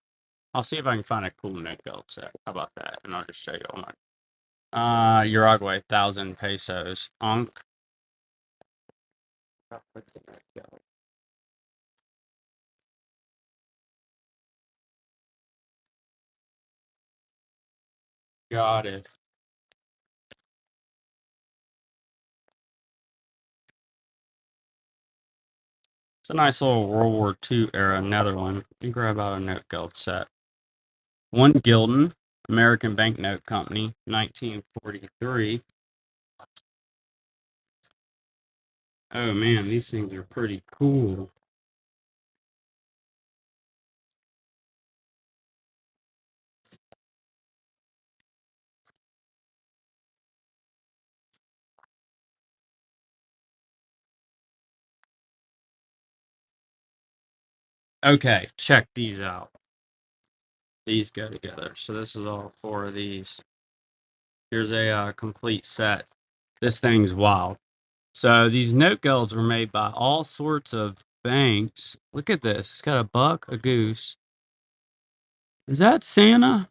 I'll see if I can find a cool Note Geld set. How about that? And I'll just show you all mine. Uruguay, 1,000 pesos. Unk. Got it. It's a nice little World War II era Netherlands. You can grab out a Note Geld set. 1 Gilden, American Banknote Company, 1943. Oh man, these things are pretty cool. Okay, check these out. These go together. So this is all 4 of these. Here's a complete set. This thing's wild. So these Note Gelds were made by all sorts of banks. Look at this. It's got a buck, a goose. Is that Santa?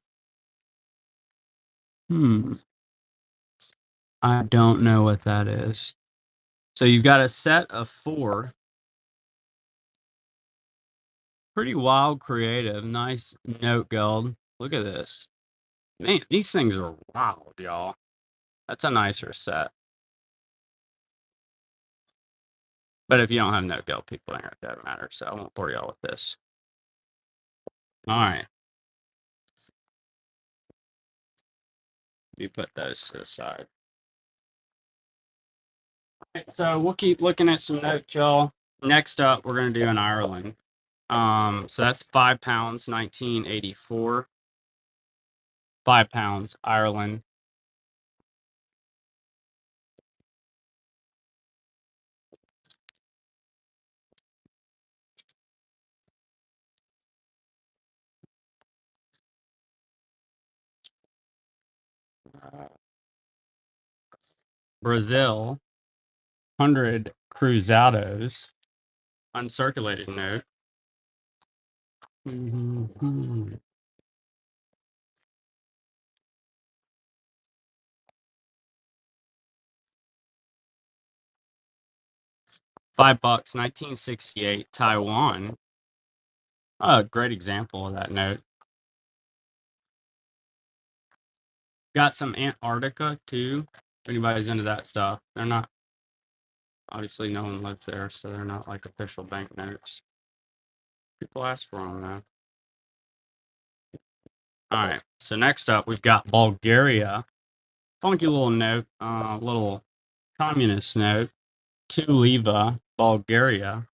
I don't know what that is. So you've got a set of 4. Pretty wild, creative, nice Note Geld. Look at this. Man, these things are wild, y'all. That's a nicer set. But if you don't have Note Geld, people ain't that matter, so I won't bore y'all with this. All right. You put those to the side. So we'll keep looking at some notes, y'all. Next up, we're gonna do an Ireland. So that's £5, 1984. £5, Ireland. Brazil, 100 Cruzados, uncirculated note. $5, 1968, Taiwan. A great example of that note. Got some Antarctica too. If anybody's into that stuff, they're not. Obviously, no one lives there, so they're not like official banknotes. People ask for them though. All right. So next up, we've got Bulgaria. Funky little note, little communist note. 2 leva, Bulgaria.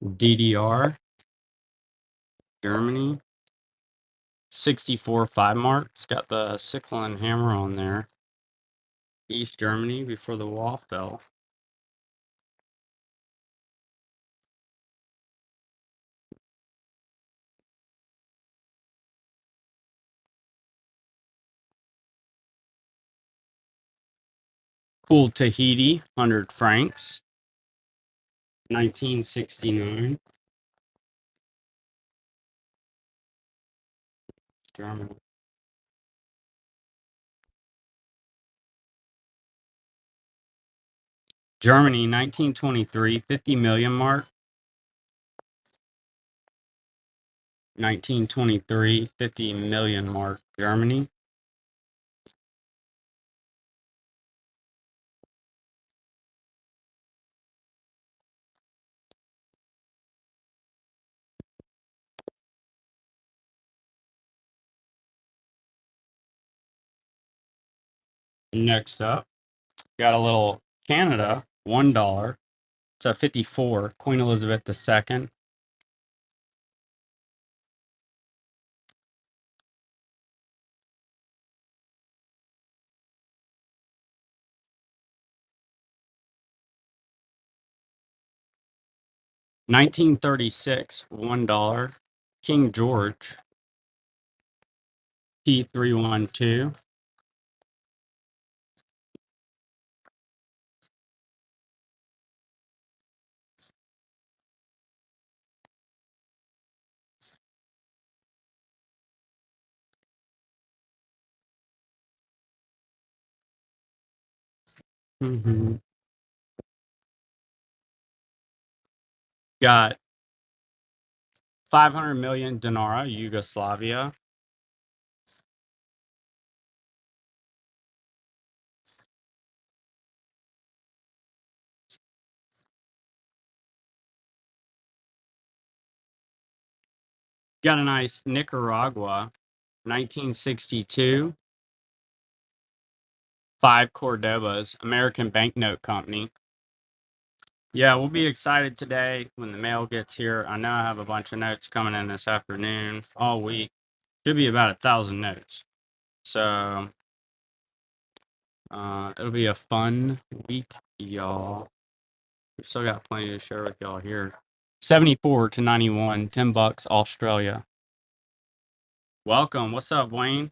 DDR, Germany. 64 5 mark. It's got the sickle and hammer on there. East Germany before the wall fell. Cool Tahiti, 100 francs. 1969. Germany. Germany, 1923, 50 million mark. 1923, 50 million mark. Germany. Next up, got a little Canada, $1. It's a 54, Queen Elizabeth II. 1936, $1. King George, P312. Mm-hmm. Got 500 million dinara, Yugoslavia. Got a nice Nicaragua, 1962. 5 Cordobas, American Banknote Company. Yeah, we'll be excited today when the mail gets here. I know I have a bunch of notes coming in this afternoon, all week. Should be about 1,000 notes. So it'll be a fun week, y'all. We've still got plenty to share with y'all here. 74 to 91, $10 Australia. Welcome. What's up, Wayne?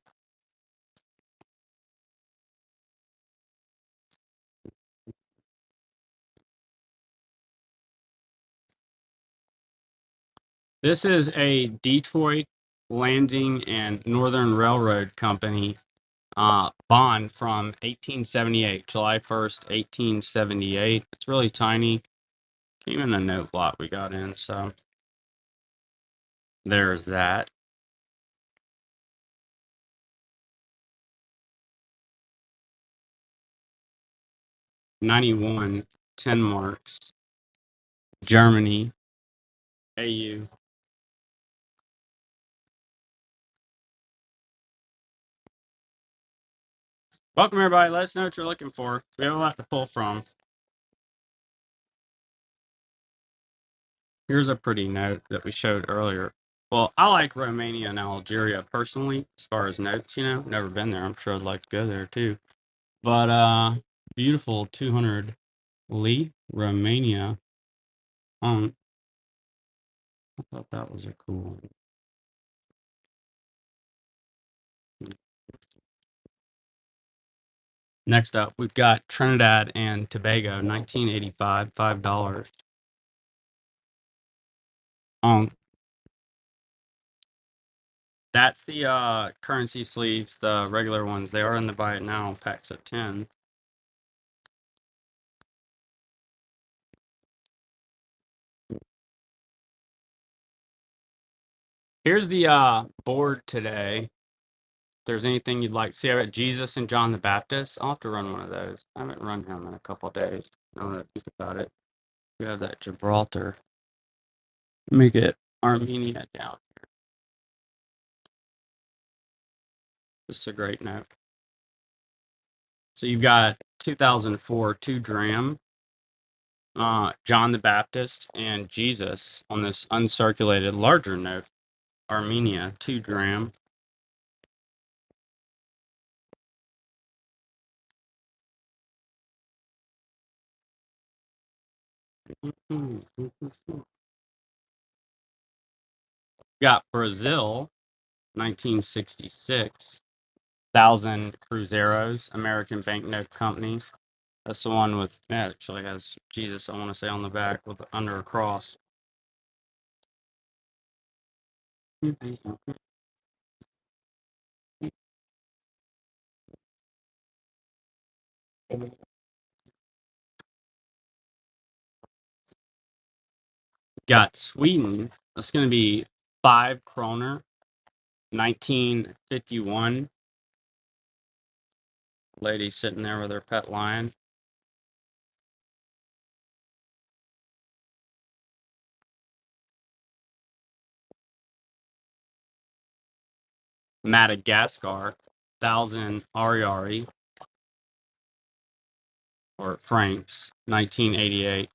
This is a Detroit Landing and Northern Railroad Company bond from 1878, July 1st, 1878. It's really tiny. Even a note block we got in. So there's that. '91, 10 marks. Germany, AU. Welcome, everybody. Let us know what you're looking for. We have a lot to pull from. Here's a pretty note that we showed earlier. Well, I like Romania and Algeria personally, as far as notes, never been there. I'm sure I'd like to go there too. But beautiful 200 Lee, Romania. I thought that was a cool one. Next up, we've got Trinidad and Tobago, 1985, $5. That's the currency sleeves, the regular ones. They are in the buy it now packs of 10. Here's the board today. If there's anything you'd like to see, I got Jesus and John the Baptist. I'll have to run one of those. I haven't run him in a couple of days. Now that I think about it. We have that Gibraltar. Let me get Armenia down. This is a great note. So you've got 2004 2 dram, John the Baptist, and Jesus on this uncirculated larger note. Armenia 2 dram. Got Brazil, 1966, 1,000 Cruzeiros, American Banknote Company. That's the one with, yeah, actually has Jesus, I want to say, on the back with under a cross. Got Sweden. That's going to be 5 kroner, 1951. Lady sitting there with her pet lion. Madagascar, 1,000 Ariari, or francs, 1988.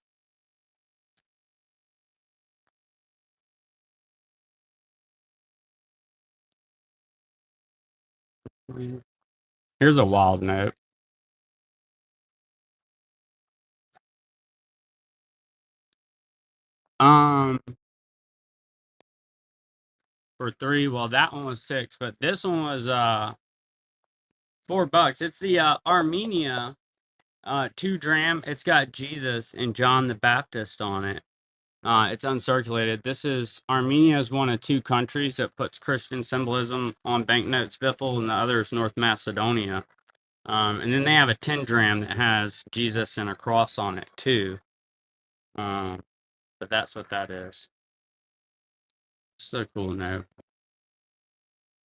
Here's a wild note. Um, for 3, well, that one was 6, but this one was $4. It's the Armenia 2 dram. It's got Jesus and John the Baptist on it. It's uncirculated. This is Armenia is one of 2 countries that puts Christian symbolism on banknotes, Biffle, and the other is North Macedonia. And then they have a 10 dram that has Jesus and a cross on it too. But that's what that is. So cool note.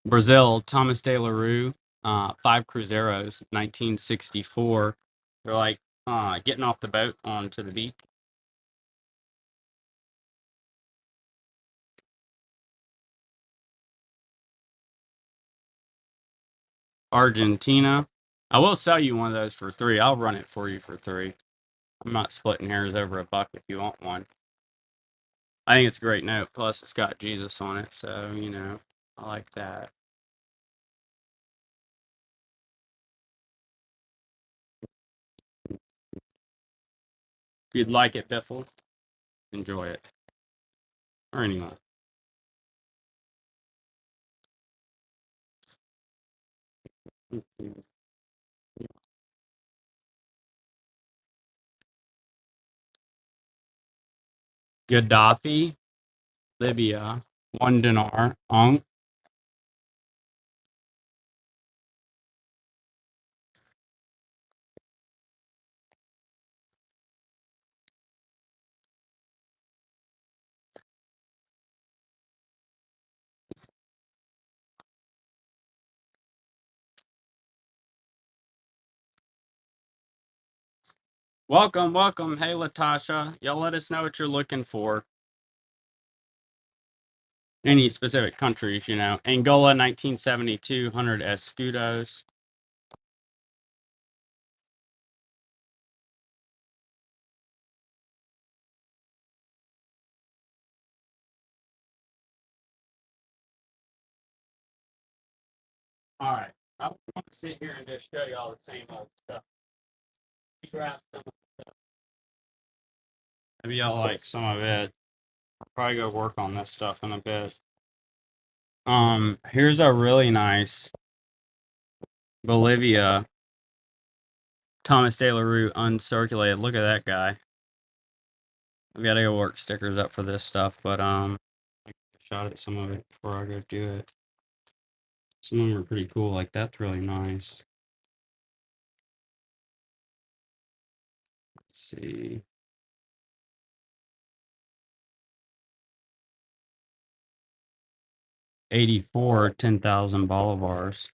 Brazil, Thomas de la Rue, 5 Cruzeiros, 1964. They're like getting off the boat onto the beach. Argentina. I will sell you one of those for 3. I'll run it for you for 3. I'm not splitting hairs over $1 if you want one. I think it's a great note. Plus, it's got Jesus on it, so I like that. If you'd like it, Biffle, enjoy it. Or anyone. Gaddafi, Libya, 1 dinar. Welcome, welcome. Hey, Latasha. Y'all let us know what you're looking for. Any specific countries, Angola, 1972, 100 escudos. All right. I want to sit here and just show you all the same old stuff. Maybe y'all like some of it. I'll probably go work on this stuff in a bit. Here's a really nice Bolivia Thomas De La Rue uncirculated. Look at that guy. I've got to go work stickers up for this stuff, but I shot at some of it before I go do it. Some of them are pretty cool. Like that's really nice. Let's see. '84, 10,000 bolivars.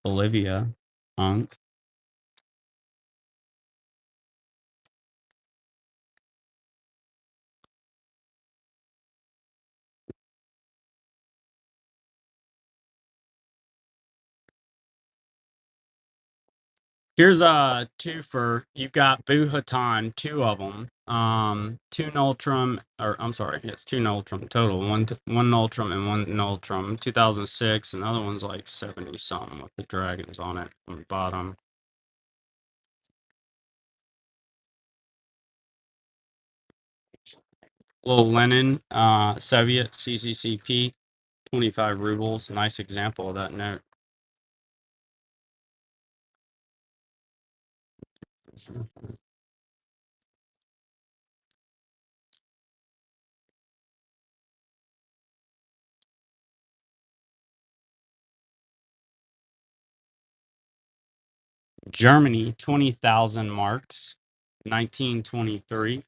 Bolivia, Unk. Here's a twofer. You've got Buhatan, 2 of them. 2 Nultrum, or I'm sorry, it's 2 Nultrum total. One Nultrum and 1 Nultrum. 2006, and the other one's like 70 something with the dragons on it on the bottom. Little Lenin, Soviet CCCP, 25 rubles. Nice example of that note. Germany, 20,000 marks, 1923.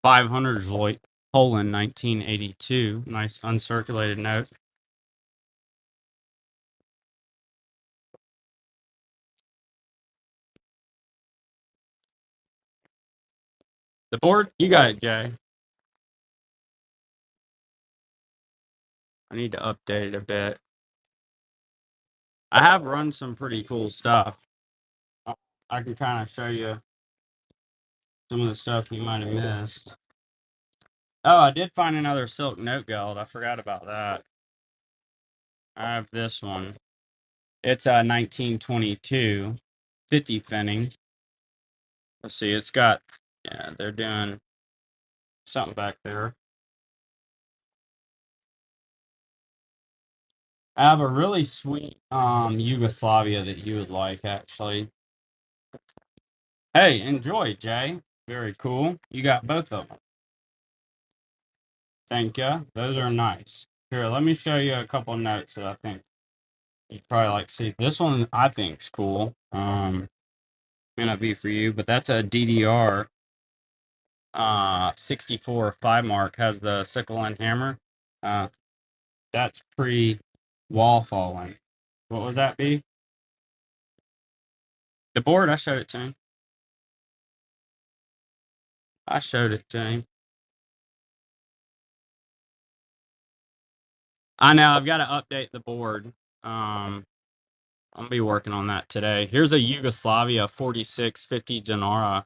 $500 Zloty, Poland, 1982. Nice uncirculated note. The board, you got it, Jay. I need to update it a bit. I have run some pretty cool stuff. I can kind of show you some of the stuff you might have missed. Oh, I did find another silk note gold. I forgot about that. I have this one. It's a 1922 50 finning. Let's see, it's got, yeah, they're doing something back there. I have a really sweet Yugoslavia that you would like, actually. Hey, enjoy, Jay. Very cool. You got both of them. Thank you. Those are nice. Here, let me show you a couple notes that I think you'd probably like to see. This one I think is cool. May not be for you, but that's a DDR 64 5 mark, has the sickle and hammer. Uh, that's pre wall falling. What was that be? The board, I showed it to him. I showed it to him. I know I've got to update the board. I'll be working on that today. Here's a Yugoslavia 4650 Janara.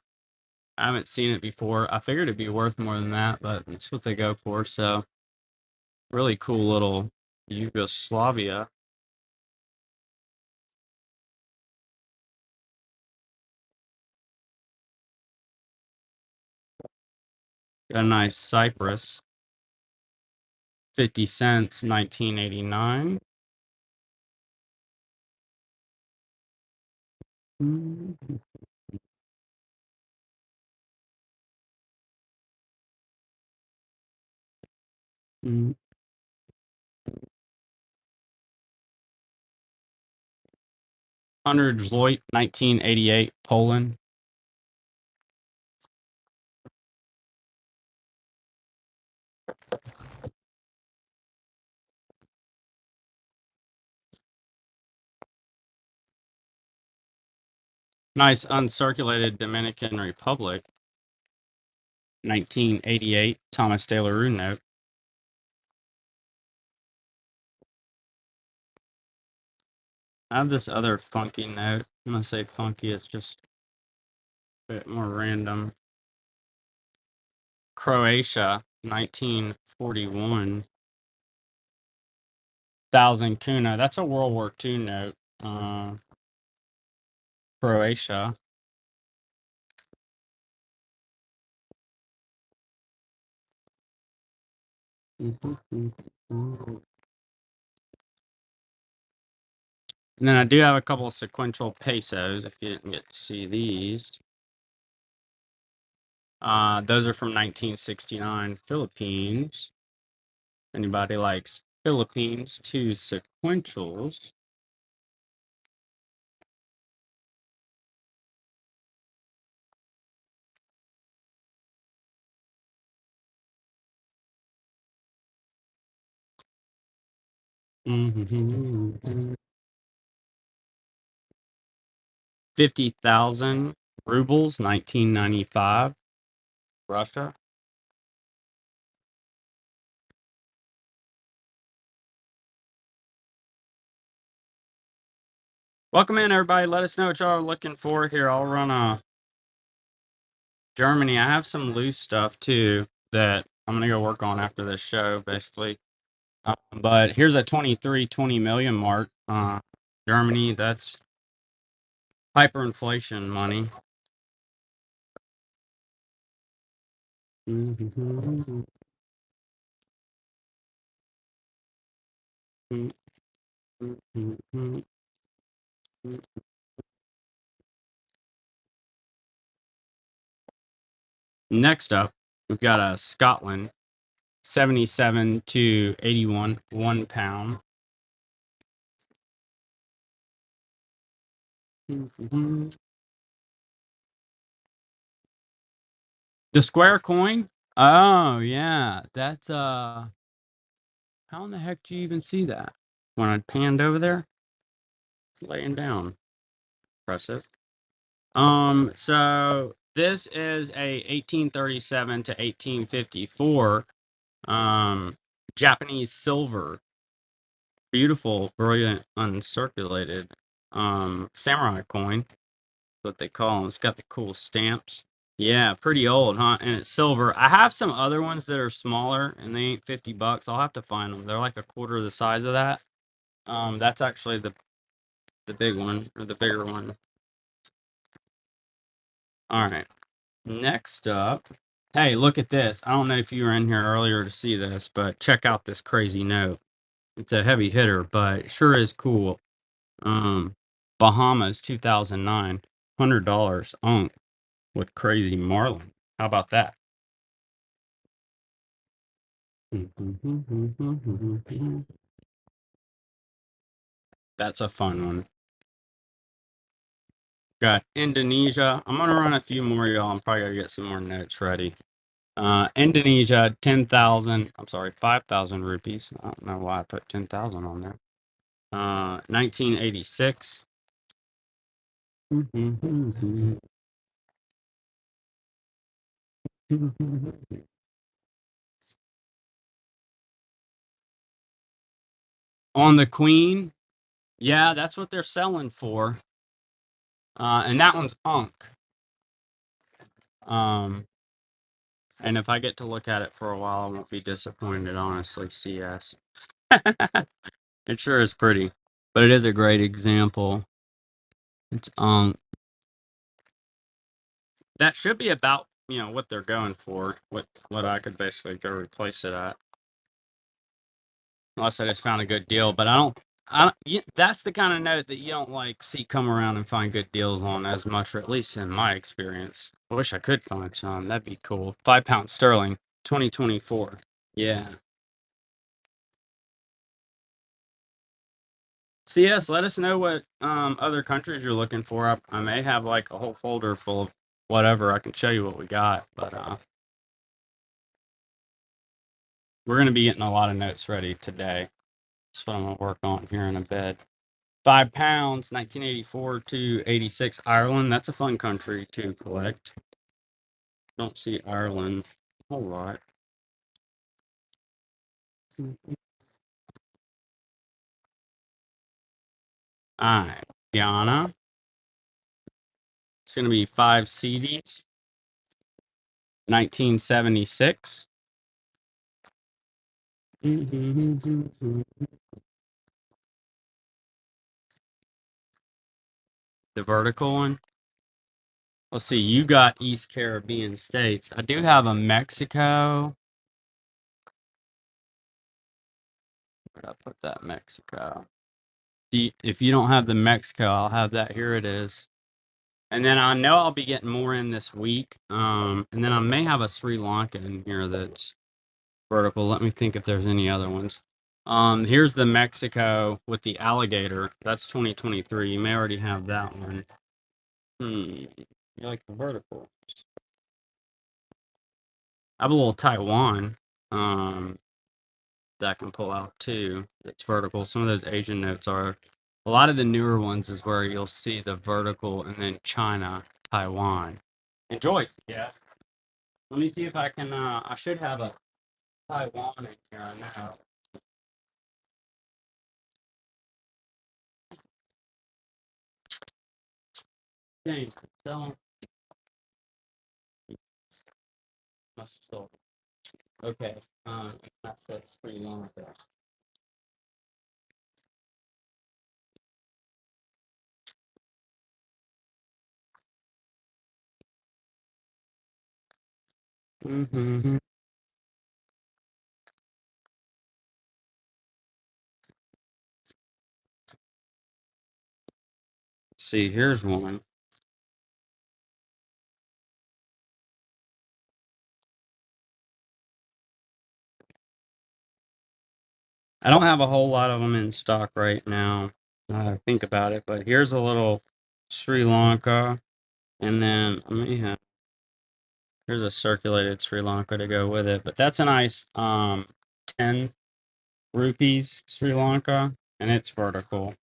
I haven't seen it before. I figured it'd be worth more than that, but it's what they go for. So, really cool little Yugoslavia. Got a nice Cypress. 50 cents, 1989. Mm. 100 Zloty, 1988, Poland. Nice uncirculated Dominican Republic. 1988, Thomas De La Rue note. I have this other funky note. I'm going to say funky, it's just a bit more random. Croatia, 1941. 1,000 kuna. That's a World War II note. Croatia. And then I do have a couple of sequential pesos, if you didn't get to see these. Those are from 1969, Philippines. Anybody likes Philippines? Two sequentials. Mm-hmm. 50,000 rubles, 1995, Russia. Welcome in, everybody. Let us know what y'all are looking for here. I'll run a Germany. I have some loose stuff too that I'm gonna go work on after this show, basically. But here's a 20 million mark. Germany, that's hyperinflation money. Next up, we've got a Scotland 77 to 81, 1 pound. The square coin? Oh, yeah. That's how in the heck do you even see that? When I panned over there, it's laying down. Impressive. So this is a 1837 to 1854 Japanese silver, beautiful, brilliant, uncirculated samurai coin. What they call them. It's got the cool stamps. Yeah, pretty old, huh? And it's silver. I have some other ones that are smaller, and they ain't $50. I'll have to find them. They're like a quarter of the size of that. That's actually the big one or the bigger one. All right. Next up, hey, look at this. I don't know if you were in here earlier to see this, but check out this crazy note. It's a heavy hitter, but it sure is cool. Um, Bahamas 2009, $100 owned with crazy marlin. How about that? That's a fun one. Got Indonesia. I'm gonna run a few more, y'all. I'm probably gonna get some more notes ready. Indonesia, 10,000. I'm sorry, 5,000 rupees. I don't know why I put 10,000 on there. 1986. On the Queen. Yeah, that's what they're selling for. And that one's Unk. Um, and if I get to look at it for a while, I won't be disappointed, honestly. CS. It sure is pretty, but it is a great example. It's that should be about what they're going for. What I could basically go replace it at, unless I just found a good deal. But that's the kind of note that you don't like see come around and find good deals on as much, or at least in my experience. I wish I could find some. That'd be cool. 5 pound sterling, 2024. Yeah. CS, let us know what other countries you're looking for. I may have like a whole folder full of whatever. I can show you what we got, but we're gonna be getting a lot of notes ready today. That's what I'm gonna work on here in a bit. 5 pounds, 1984 to 86, Ireland. That's a fun country to collect. Don't see Ireland a whole lot. All right, Ghana. It's gonna be 5 cedis, 1976. The vertical one. Let's see, you got East Caribbean states. I do have a Mexico. Where'd I put that Mexico? If you don't have the Mexico, I'll have that. Here it is. And then I know I'll be getting more in this week. And then I may have a Sri Lanka in here that's vertical. Let me think if there's any other ones. Here's the Mexico with the alligator. That's 2023. You may already have that one. You like the vertical? I have a little Taiwan. That I can pull out too. It's vertical. Some of those Asian notes are. A lot of the newer ones is where you'll see the vertical, and then China, Taiwan. Enjoy. Yes. Let me see if I can. I should have a Taiwan in here now. Dang, so must still. Okay. That's pretty long there. Mm-hmm. See, here's one. I don't have a whole lot of them in stock right now. Think about it, but here's a little Sri Lanka, and then I may have here's a circulated Sri Lanka to go with it. But that's a nice 10 rupees Sri Lanka, and it's vertical.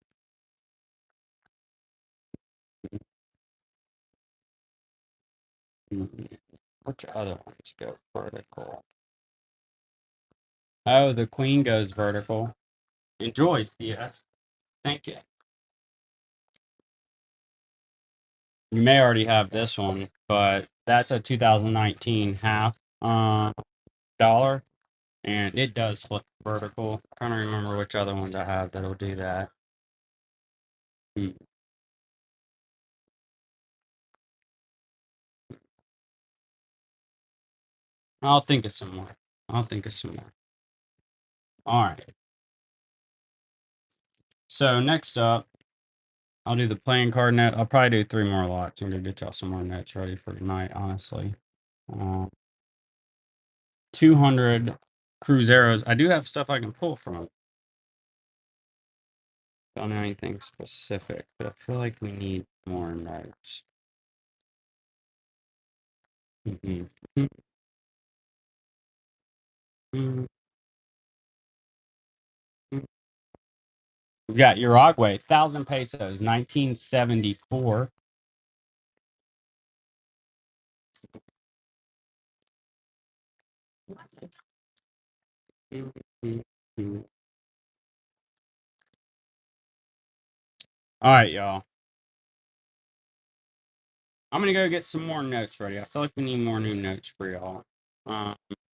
Which other ones go vertical? Oh, the Queen goes vertical. Enjoy, CS. Thank you. You may already have this one, but that's a 2019 half dollar, and it does flip vertical. Trying to remember which other ones I have that'll do that. I'll think of some more. I'll think of some more. All right. So next up, I'll do the playing card net. I'll probably do 3 more lots. I'm gonna get y'all some more nets ready for tonight, honestly. 200 Cruzeros. I do have stuff I can pull from. Don't know anything specific, but I feel like we need more notes. Mhm. Mhm. We got Uruguay, 1,000 pesos, 1974. All right, y'all. I'm gonna go get some more notes ready. I feel like we need more new notes for y'all.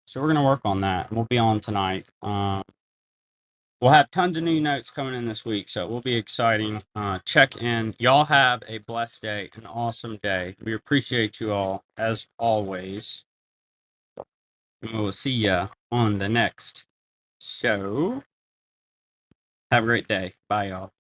So we're gonna work on that. We'll be on tonight. We'll have tons of new notes coming in this week, so it will be exciting. Check in. Y'all have a blessed day, an awesome day. We appreciate you all as always. And we'll see ya on the next show. Have a great day. Bye, y'all.